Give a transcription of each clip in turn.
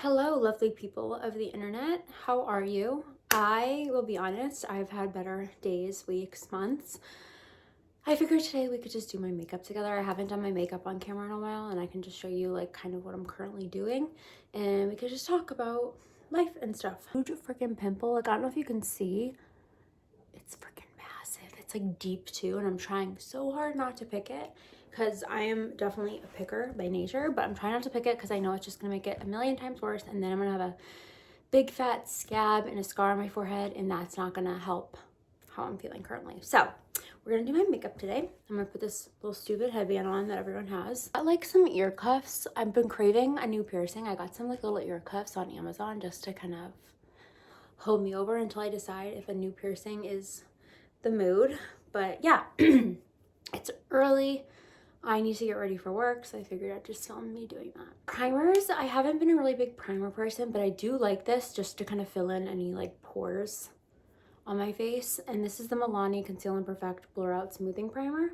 Hello, lovely people of the internet. How are you? I will be honest, I've had better days, weeks, months. I figured today we could just do my makeup together. I haven't done my makeup on camera in a while, and I can just show you like kind of what I'm currently doing, and we could just talk about life and stuff. Huge freaking pimple. Like, I don't know if you can see. It's freaking massive. It's like deep too, and I'm trying so hard not to pick it because I am definitely a picker by nature, but I'm trying not to pick it because I know it's just gonna make it a million times worse, and then I'm gonna have a big fat scab and a scar on my forehead, and that's not gonna help how I'm feeling currently. So we're gonna do my makeup today. I'm gonna put this little stupid headband on that everyone has. I like some ear cuffs. I've been craving a new piercing. I got some like little ear cuffs on Amazon just to kind of hold me over until I decide if a new piercing is the mood. But yeah, it's early. I need to get ready for work, so I figured I'd just film me doing that. Primers, I haven't been a really big primer person, but I do like this just to kind of fill in any like pores on my face. And this is the Milani Conceal and Perfect Blur Out Smoothing Primer.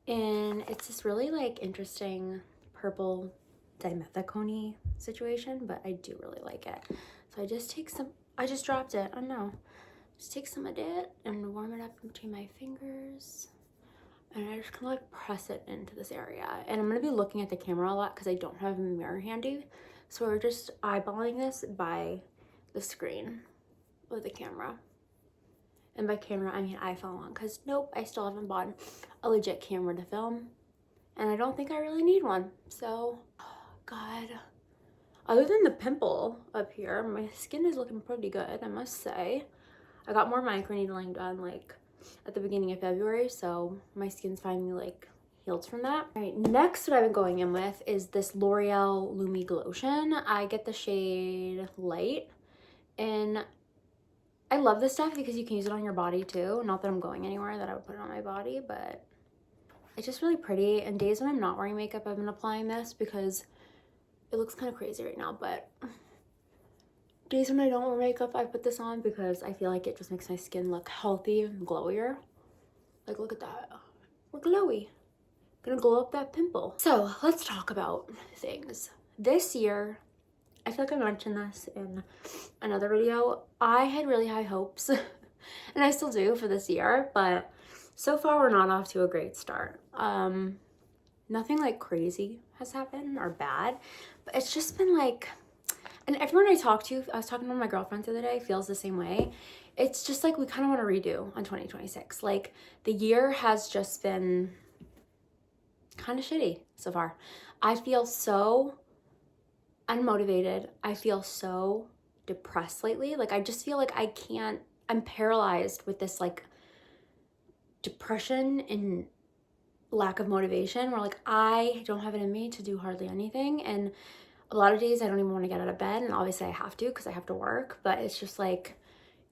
And it's this really like interesting purple dimethicone situation, but I do really like it. So I just take some, I just dropped it, oh no. Just take some of it and warm it up between my fingers. And I just kind of like press it into this area. And I'm going to be looking at the camera a lot because I don't have a mirror handy. So we're just eyeballing this by the screen with the camera. And by camera, I mean iPhone one, because nope, I still haven't bought a legit camera to film. And I don't think I really need one. So, oh God. Other than the pimple up here, my skin is looking pretty good, I must say. I got more microneedling done like at the beginning of February, so my skin's finally like healed from that. All right, next what I've been going in with is this L'Oreal Lumi Glotion. I get the shade Light, and I love this stuff because you can use it on your body too. Not that I'm going anywhere that I would put it on my body, but it's just really pretty. And days when I'm not wearing makeup, I've been applying this because it looks kind of crazy right now, but days when I don't wear makeup, I put this on because I feel like it just makes my skin look healthy and glowier. Like, look at that. We're glowy. Gonna glow up that pimple. So let's talk about things. This year, I feel like I mentioned this in another video. I had really high hopes, and I still do for this year, but so far we're not off to a great start. Nothing like crazy has happened or bad, but it's just been like, and everyone I talk to, I was talking to one of my girlfriends the other day, feels the same way. It's just like we kind of want to redo on 2026. Like, the year has just been kind of shitty so far. I feel so unmotivated. I feel so depressed lately. Like, I just feel like I'm paralyzed with this like depression and lack of motivation where like I don't have it in me to do hardly anything. And a lot of days I don't even want to get out of bed, and obviously I have to because I have to work, but it's just like,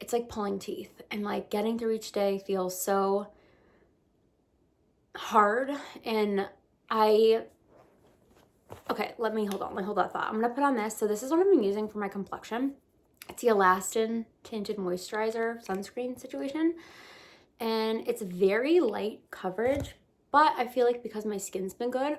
it's like pulling teeth, and like getting through each day feels so hard. And okay, let me hold that thought. I'm gonna put on this. So this is what I've been using for my complexion. It's the Elastin Tinted Moisturizer Sunscreen situation, and it's very light coverage, but I feel like because my skin's been good,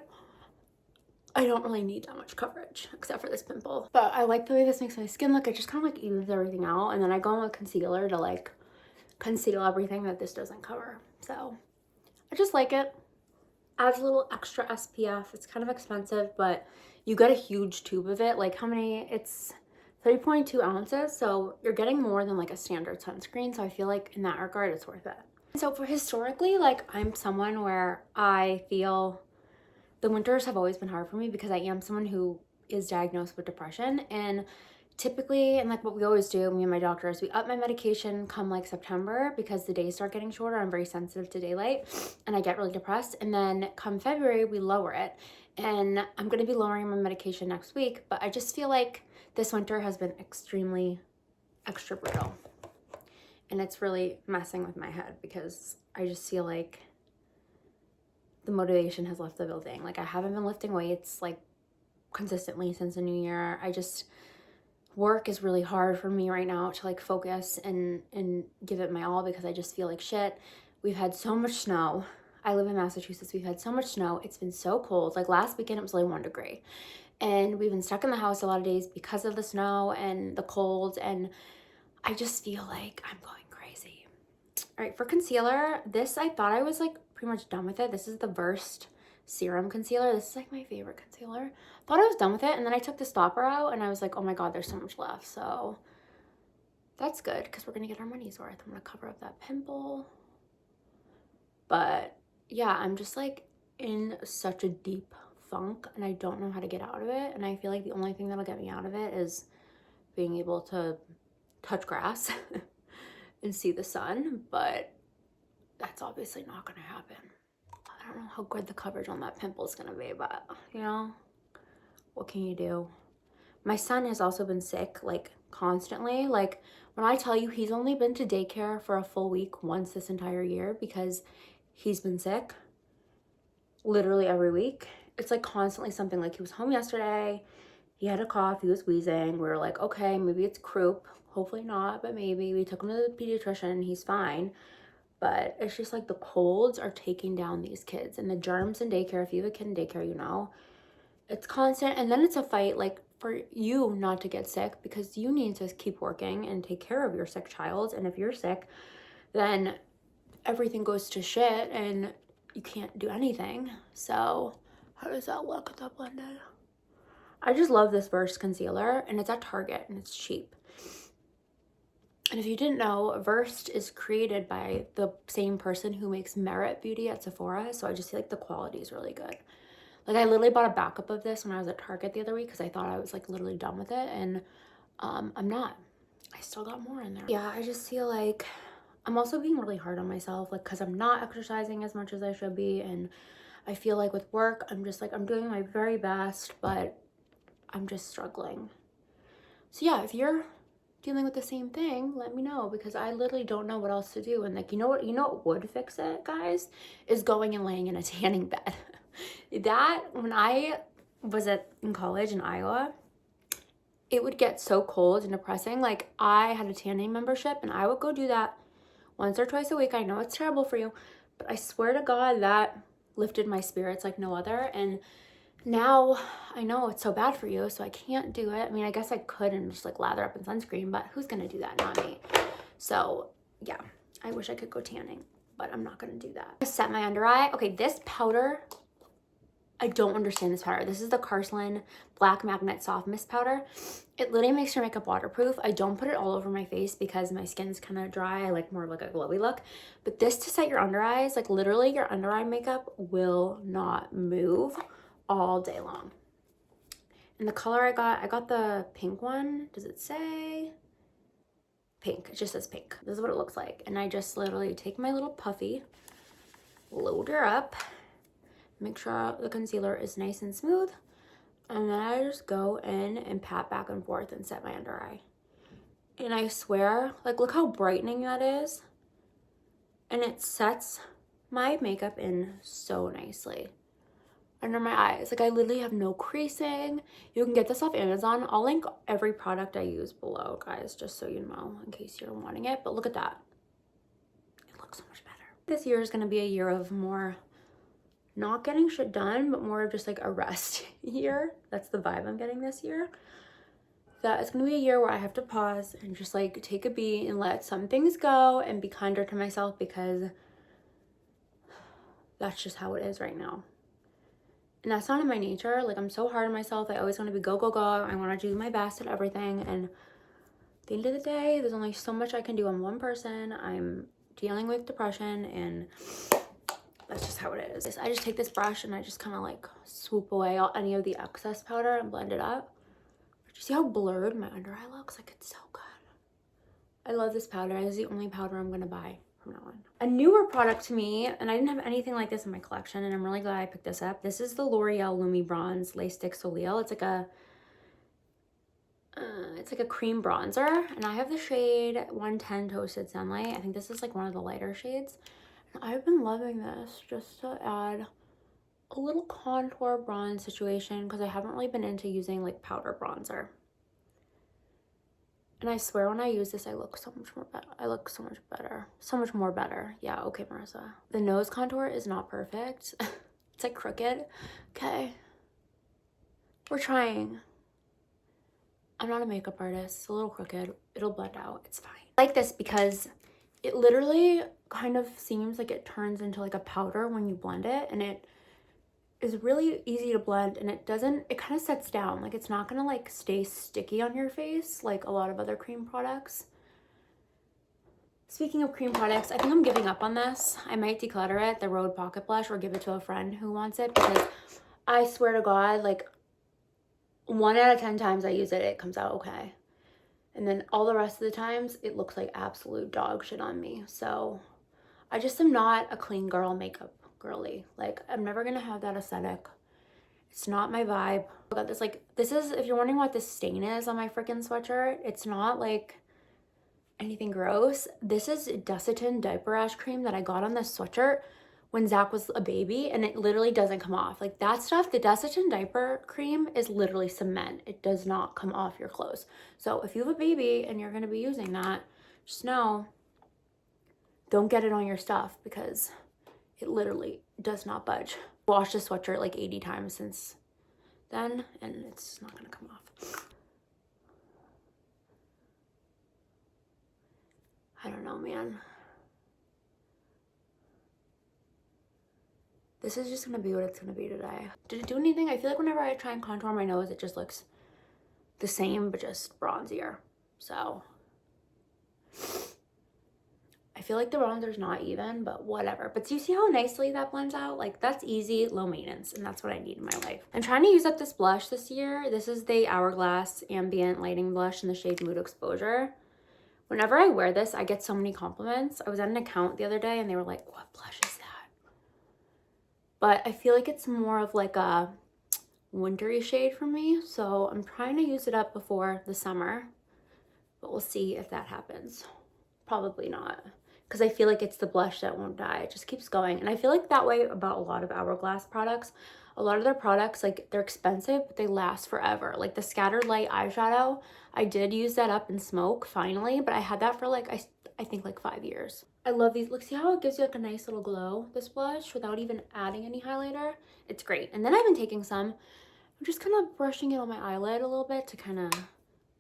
I don't really need that much coverage except for this pimple. But I like the way this makes my skin look. It just kind of like evens everything out. And then I go in with concealer to like conceal everything that this doesn't cover. So I just like it. Adds a little extra SPF. It's kind of expensive, but you get a huge tube of it. Like, how many? It's 3.2 ounces. So you're getting more than like a standard sunscreen. So I feel like in that regard, it's worth it. So for historically, like, I'm someone where I feel the winters have always been hard for me because I am someone who is diagnosed with depression. And typically, and like what we always do, me and my doctor, is we up my medication come like September because the days start getting shorter. I'm very sensitive to daylight and I get really depressed. And then come February, we lower it. And I'm going to be lowering my medication next week, but I just feel like this winter has been extremely extra brutal. And it's really messing with my head because I just feel like the motivation has left the building. Like, I haven't been lifting weights like consistently since the new year. Work is really hard for me right now to like focus and give it my all because I just feel like shit. We've had so much snow. I live in Massachusetts. We've had so much snow. It's been so cold. Like, last weekend it was like 1 degree. And we've been stuck in the house a lot of days because of the snow and the cold, and I just feel like I'm going crazy. All right, for concealer, this, I thought I was like pretty much done with it. This is the Versed Serum Concealer. This is like my favorite concealer. Thought I was done with it, and then I took the stopper out and I was like, oh my God, there's so much left. So that's good because we're gonna get our money's worth. I'm gonna cover up that pimple. But yeah, I'm just like in such a deep funk and I don't know how to get out of it. And I feel like the only thing that'll get me out of it is being able to touch grass and see the sun, but that's obviously not gonna happen. I don't know how good the coverage on that pimple is gonna be, but you know, what can you do? My son has also been sick like constantly. Like when I tell you he's only been to daycare for a full week once this entire year because he's been sick literally every week. It's like constantly something. Like he was home yesterday, he had a cough, he was wheezing. We were like, okay, maybe it's croup. Hopefully not, but maybe. We took him to the pediatrician, he's fine. But it's just like the colds are taking down these kids, and the germs in daycare, if you have a kid in daycare, you know, it's constant. And then it's a fight like for you not to get sick because you need to keep working and take care of your sick child. And if you're sick, then everything goes to shit and you can't do anything. So how does that look at that blended? I just love this Versed concealer, and it's at Target and it's cheap. And if you didn't know, Versed is created by the same person who makes Merit Beauty at Sephora. So I just feel like the quality is really good. Like I literally bought a backup of this when I was at Target the other week because I thought I was like literally done with it, and I'm not. I still got more in there. Yeah, I just feel like I'm also being really hard on myself, like because I'm not exercising as much as I should be, and I feel like with work, I'm just like, I'm doing my very best, but I'm just struggling. So yeah, if you're dealing with the same thing, let me know because I literally don't know what else to do. And like, you know what would fix it, guys, is going and laying in a tanning bed. That, when I was in college in Iowa, it would get so cold and depressing. Like I had a tanning membership and I would go do that once or twice a week. I know it's terrible for you, but I swear to God that lifted my spirits like no other. And now I know it's so bad for you, so I can't do it. I mean, I guess I could and just like lather up in sunscreen, but who's gonna do that? Not me. So yeah, I wish I could go tanning, but I'm not gonna do that. I set my under eye. Okay, this powder, I don't understand this powder. This is the Carslin Black Magnet Soft Mist Powder. It literally makes your makeup waterproof. I don't put it all over my face because my skin's kind of dry. I like more of like a glowy look. But this to set your under eyes, like literally your under eye makeup will not move all day long. And the color I got the pink one. Does it say? Pink. It just says pink. This is what it looks like. And I just literally take my little puffy, load her up, make sure the concealer is nice and smooth, and then I just go in and pat back and forth and set my under eye. And I swear, like, look how brightening that is. And it sets my makeup in so nicely under my eyes. Like I literally have no creasing. You can get this off Amazon. I'll link every product I use below, guys, just so you know, in case you're wanting it. But look at that. It looks so much better. This year is going to be a year of more not getting shit done, but more of just like a rest year. That's the vibe I'm getting this year. That it's going to be a year where I have to pause and just like take a beat and let some things go and be kinder to myself because that's just how it is right now. And that's not in my nature. Like I'm so hard on myself. I always want to be go, go, go. I want to do my best at everything. And at the end of the day, there's only so much I can do. I'm one person. I'm dealing with depression and that's just how it is. I just take this brush and I just kind of like swoop away any of the excess powder and blend it up. Do you see how blurred my under eye looks? Like it's so good. I love this powder. This is the only powder I'm going to buy from now on. A newer product to me, and I didn't have anything like this in my collection, and I'm really glad I picked this up. This is the L'Oreal Lumi Bronze Lait Stick Soleil. It's like a cream bronzer, and I have the shade 110 Toasted Sunlight. I think this is like one of the lighter shades. And I've been loving this just to add a little contour bronze situation because I haven't really been into using like powder bronzer. And I swear when I use this, I look so much more better. I look so much better. So much more better. Yeah, okay, Marissa. The nose contour is not perfect. It's like crooked. Okay. We're trying. I'm not a makeup artist. It's a little crooked. It'll blend out. It's fine. I like this because it literally kind of seems like it turns into like a powder when you blend it, and it is really easy to blend, and it kind of sets down. Like, it's not gonna like stay sticky on your face like a lot of other cream products. Speaking of cream products, I think I'm giving up on this. I might declutter it, the Rhode Pocket Blush, or give it to a friend who wants it, because I swear to God, like 1 out of 10 times I use it, it comes out okay. And then all the rest of the times, it looks like absolute dog shit on me. So I just am not a clean girl makeup girly. Like, I'm never gonna have that aesthetic. It's not my vibe. I got this, like, this is, if you're wondering what this stain is on my freaking sweatshirt, it's not like anything gross. This is Desitin diaper rash cream that I got on this sweatshirt when Zach was a baby, and it literally doesn't come off. Like, that stuff, the Desitin diaper cream is literally cement. It does not come off your clothes. So if you have a baby and you're gonna be using that, just know, don't get it on your stuff, because it literally does not budge. Washed this sweatshirt like 80 times since then, and it's not gonna come off. I don't know, man. This is just gonna be what it's gonna be today. Did it do anything? I feel like whenever I try and contour my nose, it just looks the same, but just bronzier. So I feel like the bronzer's not even, but whatever. But do you see how nicely that blends out? Like, that's easy, low maintenance, and that's what I need in my life. I'm trying to use up this blush this year. This is the Hourglass Ambient Lighting Blush in the shade Mood Exposure. Whenever I wear this, I get so many compliments. I was at an account the other day, and they were like, what blush is that? But I feel like it's more of like a wintry shade for me, so I'm trying to use it up before the summer, but we'll see if that happens. Probably not, because I feel like it's the blush that won't die. It just keeps going, and I feel like that way about a lot of Hourglass products. A lot of their products, like, they're expensive, but they last forever. Like the Scattered Light eyeshadow, I did use that up in Smoke finally, but I had that for like, I think like 5 years. I love these. Look, see how it gives you like a nice little glow, this blush, without even adding any highlighter? It's great. And then I've been taking some, I'm just kind of brushing it on my eyelid a little bit to kind of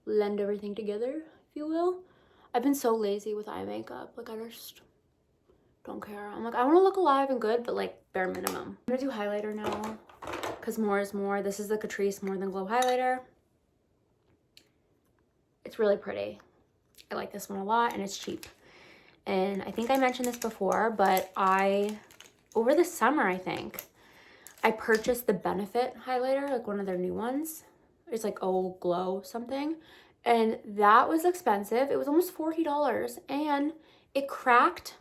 blend everything together, if you will. I've been so lazy with eye makeup. Like, I just don't care. I'm like, I want to look alive and good, but like bare minimum. I'm gonna do highlighter now, because more is more. This is the Catrice More Than Glow highlighter. It's really pretty. I like this one a lot, and it's cheap. And I think I mentioned this before, but over the summer, I think, I purchased the Benefit highlighter, like one of their new ones. It's like Oh Glow something. And that was expensive. It was almost $40, and it cracked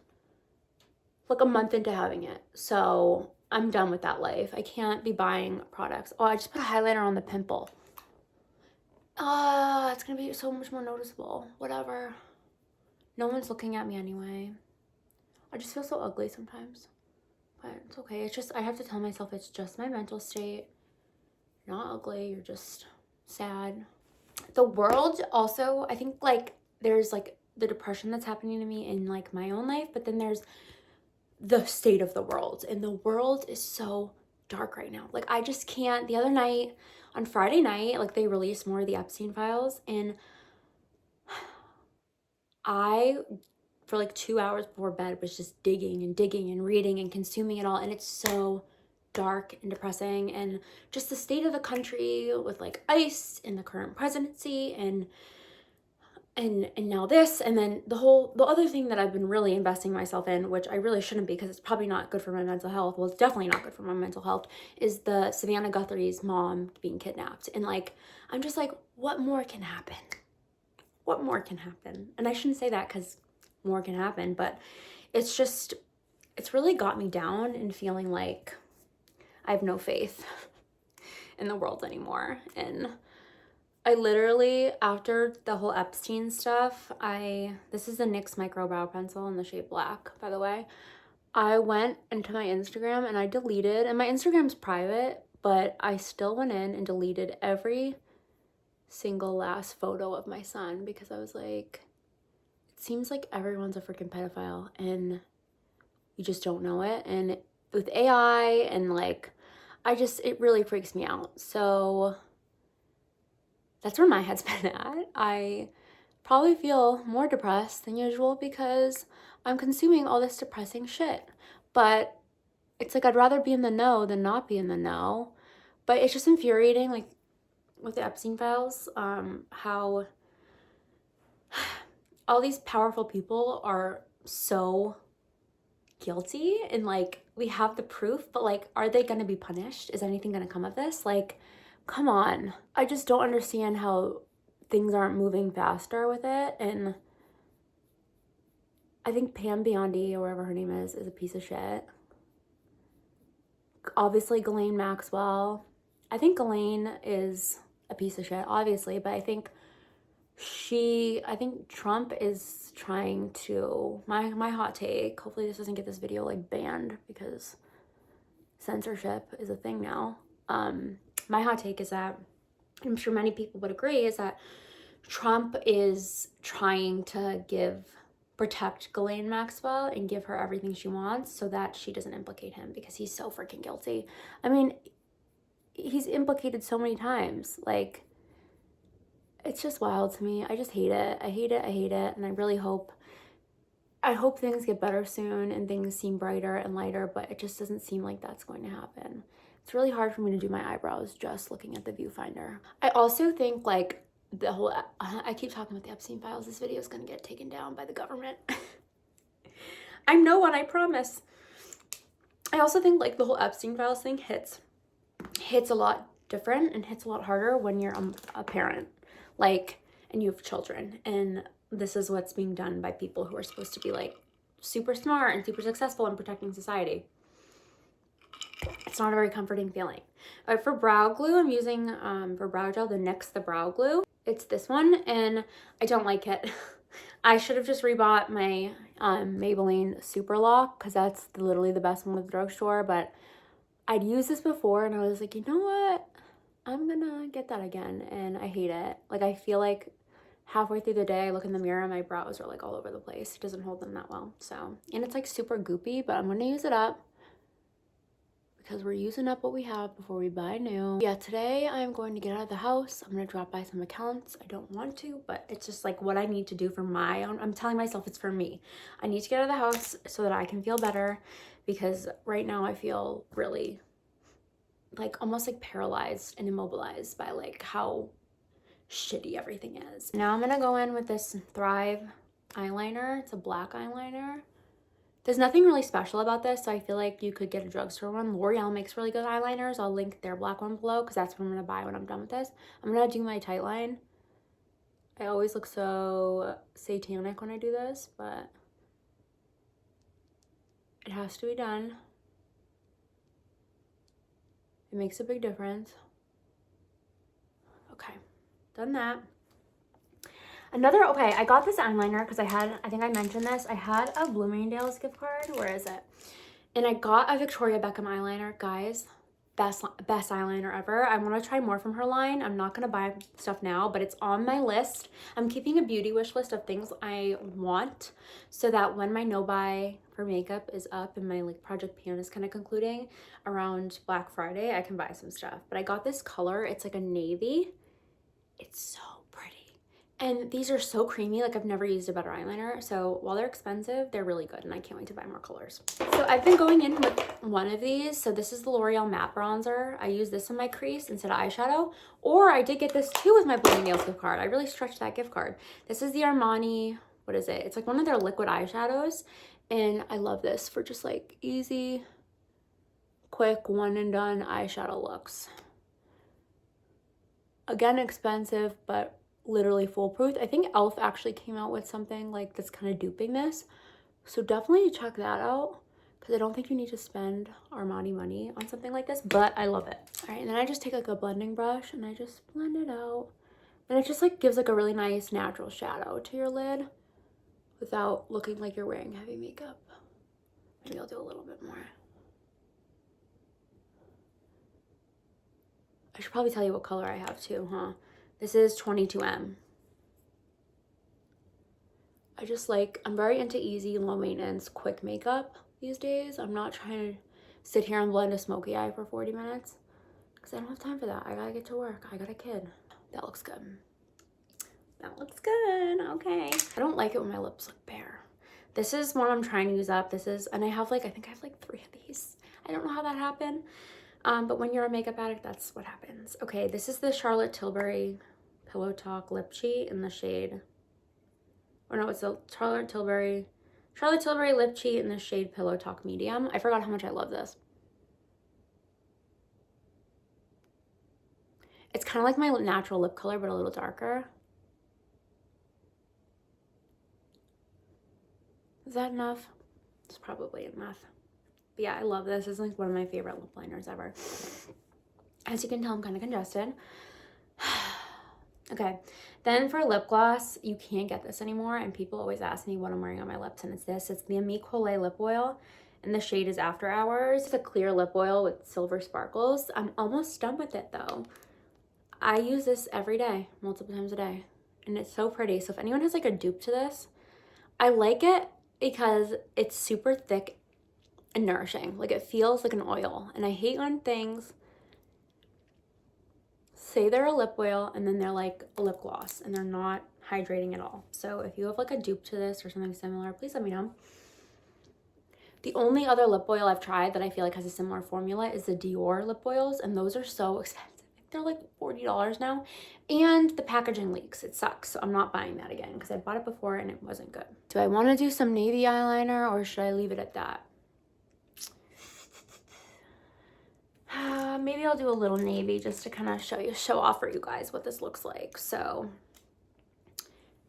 like a month into having it. So I'm done with that life. I can't be buying products. Oh, I just put a highlighter on the pimple. It's gonna be so much more noticeable. Whatever. No one's looking at me anyway. I just feel so ugly sometimes. But it's okay. It's just, I have to tell myself it's just my mental state. You're not ugly. You're just sad. The world also, I think, like, there's like the depression that's happening to me in like my own life, but then there's the state of the world, and the world is so dark right now. Like, I just can't. The other night, on Friday night, like, they released more of the Epstein files, and I, for like 2 hours before bed, was just digging and digging and reading and consuming it all, and it's so dark and depressing. And just the state of the country with like ICE and the current presidency, and now this, and then the other thing that I've been really investing myself in, which I really shouldn't be because it's probably not good for my mental health, well, it's definitely not good for my mental health, is the Savannah Guthrie's mom being kidnapped. And like, I'm just like, what more can happen? What more can happen? And I shouldn't say that, because more can happen, but it's just, it's really got me down and feeling like I have no faith in the world anymore. And I literally, after the whole Epstein stuff, this is the NYX Micro Brow Pencil in the shade Black, by the way. I went into my Instagram and I deleted, and my Instagram's private, but I still went in and deleted every single last photo of my son, because I was like, it seems like everyone's a freaking pedophile and you just don't know it. And with AI and like, it really freaks me out. So that's where my head's been at. I probably feel more depressed than usual because I'm consuming all this depressing shit. But it's like I'd rather be in the know than not be in the know. But it's just infuriating, like with the Epstein files, how all these powerful people are so guilty, and like we have the proof, but like, are they going to be punished? Is anything going to come of this? Like, come on. I just don't understand how things aren't moving faster with it. And I think Pam Biondi, or whatever her name is a piece of shit. Obviously Ghislaine Maxwell. I think Ghislaine is a piece of shit, obviously, but I think Trump is trying to, my hot take, hopefully this doesn't get this video like banned because censorship is a thing now. My hot take is that, I'm sure many people would agree, is that Trump is trying to protect Ghislaine Maxwell and give her everything she wants so that she doesn't implicate him, because he's so freaking guilty. I mean, he's implicated so many times. Like, it's just wild to me. I just hate it. I hate it. And I really hope things get better soon and things seem brighter and lighter, but it just doesn't seem like that's going to happen. It's really hard for me to do my eyebrows just looking at the viewfinder. I also think like I keep talking about the Epstein files. This video is going to get taken down by the government. I'm no one, I promise. I also think like the whole Epstein files thing hits a lot different and hits a lot harder when you're a parent, like, and you have children, and this is what's being done by people who are supposed to be like super smart and super successful in protecting society. It's not a very comforting feeling. For brow glue, I'm using for brow gel the NYX the brow glue. It's this one, and I don't like it. I should have just rebought my Maybelline Super Lock, because that's literally the best one with the drugstore, but I'd used this before and I was like, you know what? I'm gonna get that again, and I hate it. Like, I feel like halfway through the day I look in the mirror and my brows are like all over the place. It doesn't hold them that well. So, and it's like super goopy, but I'm gonna use it up because we're using up what we have before we buy new. Yeah, today I'm going to get out of the house. I'm gonna drop by some accounts. I don't want to, but it's just like what I need to do for my own. I'm telling myself it's for me. I need to get out of the house so that I can feel better, because right now I feel really like almost like paralyzed and immobilized by like how shitty everything is. Now I'm gonna go in with this Thrive eyeliner. It's a black eyeliner. There's nothing really special about this, so I feel like you could get a drugstore one. L'Oreal makes really good eyeliners. I'll link their black one below because that's what I'm gonna buy when I'm done with this. I'm gonna do my tight line. I always look so satanic when I do this, but it has to be done. It makes a big difference. Okay, done that. Okay, I got this eyeliner because I think I mentioned this. I had a Bloomingdale's gift card. Where is it? And I got a Victoria Beckham eyeliner. Guys, best eyeliner ever. I want to try more from her line. I'm not going to buy stuff now, but it's on my list. I'm keeping a beauty wish list of things I want so that when my no-buy for makeup is up and my like project pan is kind of concluding around Black Friday, I can buy some stuff. But I got this color. It's like a navy. It's so pretty. And these are so creamy. Like, I've never used a better eyeliner. So while they're expensive, they're really good, and I can't wait to buy more colors. So I've been going in with one of these. So this is the L'Oreal Matte Bronzer. I use this in my crease instead of eyeshadow. Or I did get this too with my Bloomingdale's gift card. I really stretched that gift card. This is the Armani, what is it? It's like one of their liquid eyeshadows. And I love this for just like easy, quick, one and done eyeshadow looks. Again, expensive, but literally foolproof. I think e.l.f. actually came out with something like that's kind of duping this. So definitely check that out, because I don't think you need to spend Armani money on something like this, but I love it. All right, and then I just take like a blending brush and I just blend it out. And it just like gives like a really nice natural shadow to your lid without looking like you're wearing heavy makeup. Maybe I'll do a little bit more. I should probably tell you what color I have too, huh? This is 22M. I'm very into easy, low maintenance, quick makeup these days. I'm not trying to sit here and blend a smoky eye for 40 minutes because I don't have time for that. I gotta get to work. I got a kid. that looks good. That looks good. Okay. I don't like it when my lips look bare. This is one I'm trying to use up. This is, and I have like, I think I have like 3 of these. I don't know how that happened. But when you're a makeup addict, that's what happens. Okay, this is the Charlotte Tilbury Pillow Talk Lip Cheat in the shade. Or no, it's the Charlotte Tilbury Lip Cheat in the shade Pillow Talk Medium. I forgot how much I love this. It's kind of like my natural lip color, but a little darker. Is that enough? It's probably enough. But yeah, I love this. It's like one of my favorite lip liners ever. As you can tell, I'm kind of congested. Okay, then for lip gloss, you can't get this anymore, and people always ask me what I'm wearing on my lips, and it's this. It's the Amie Collet lip oil, and the shade is After Hours. It's a clear lip oil with silver sparkles. I'm almost done with it though. I use this every day, multiple times a day, and it's so pretty. So if anyone has like a dupe to this, I like it because it's super thick and nourishing. Like it feels like an oil, and I hate when things say they're a lip oil and then they're like a lip gloss and they're not hydrating at all. So if you have like a dupe to this or something similar, please let me know. The only other lip oil I've tried that I feel like has a similar formula is the Dior lip oils, and those are so expensive. They're like $40 now, and the packaging leaks. It sucks, so I'm not buying that again because I bought it before and it wasn't good. Do I want to do some navy eyeliner or should I leave it at that? Maybe I'll do a little navy just to kind of show off for you guys what this looks like. So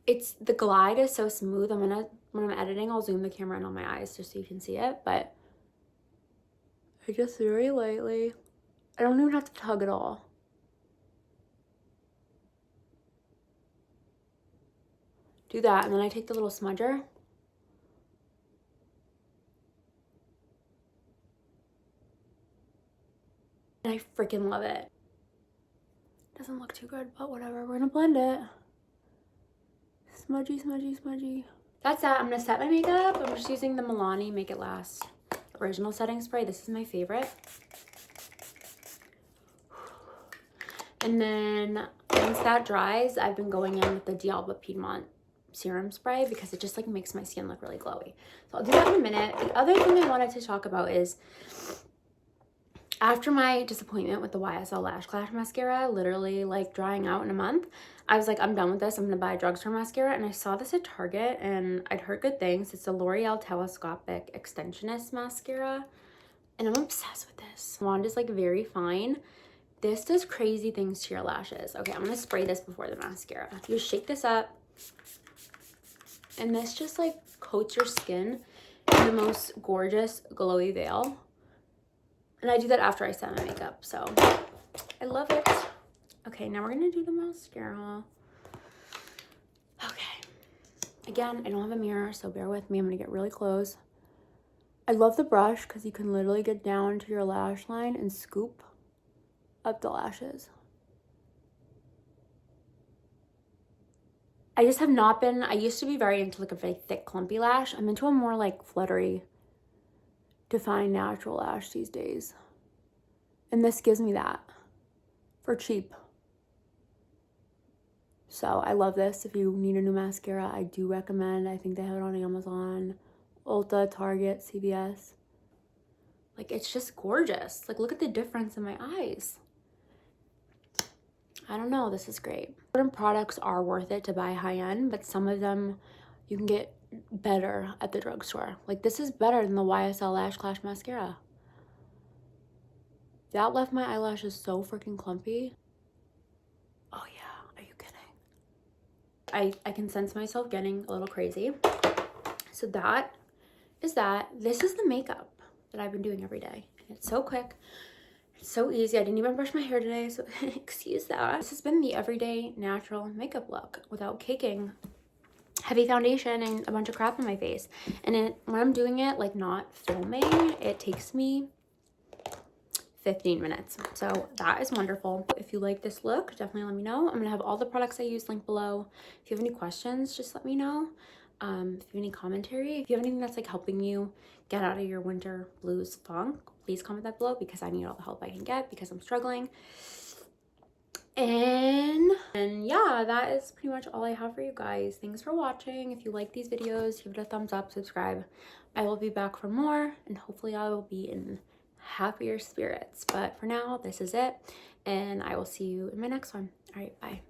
the glide is so smooth. When I'm editing, I'll zoom the camera in on my eyes just so you can see it, but I just very lightly, I don't even have to tug at all. Do that, and then I take the little smudger. And I freaking love it. Doesn't look too good, but whatever. We're gonna blend it. Smudgy, smudgy, smudgy. That's that. I'm gonna set my makeup. I'm just using the Milani Make It Last original setting spray. This is my favorite. And then once that dries, I've been going in with the D'Alba Piedmont serum spray because it just like makes my skin look really glowy. So I'll do that in a minute. The other thing I wanted to talk about is after my disappointment with the YSL Lash Clash mascara, literally like drying out in a month, I was like, I'm done with this. I'm gonna buy a drugstore mascara, and I saw this at Target and I'd heard good things. It's the L'Oreal Telescopic Extensionist mascara, and I'm obsessed with this. The wand is like very fine. This does crazy things to your lashes. Okay, I'm gonna spray this before the mascara. You shake this up, and this just like coats your skin in the most gorgeous glowy veil. And I do that after I set my makeup, so I love it. Okay, now we're gonna do the mascara. Okay, again, I don't have a mirror, so bear with me. I'm gonna get really close. I love the brush because you can literally get down to your lash line and scoop up the lashes. I just have not been, I used to be very into like a very thick clumpy lash. I'm into a more like fluttery, defined natural lash these days. And this gives me that for cheap. So I love this. If you need a new mascara, I do recommend. I think they have it on Amazon, Ulta, Target, CVS. Like, it's just gorgeous. Like, look at the difference in my eyes. I don't know, this is great. Certain products are worth it to buy high end, but some of them you can get better at the drugstore. Like, this is better than the YSL Lash Clash mascara. That left my eyelashes so freaking clumpy. Oh yeah, are you kidding? I can sense myself getting a little crazy. So that is that. This is the makeup that I've been doing every day. And it's so quick. It's so easy. I didn't even brush my hair today, so excuse that. This has been the everyday natural makeup look without caking heavy foundation and a bunch of crap on my face. And when I'm doing it, like not filming, it takes me 15 minutes. So that is wonderful. If you like this look, definitely let me know. I'm gonna have all the products I use linked below. If you have any questions, just let me know. If you have any commentary, if you have anything that's like helping you get out of your winter blues funk, please comment that below because I need all the help I can get because I'm struggling. And yeah, that is pretty much all I have for you guys. Thanks for watching. If you like these videos, give it a thumbs up, subscribe. I will be back for more, and hopefully I will be in happier spirits. But for now, this is it, and I will see you in my next one. All right, bye.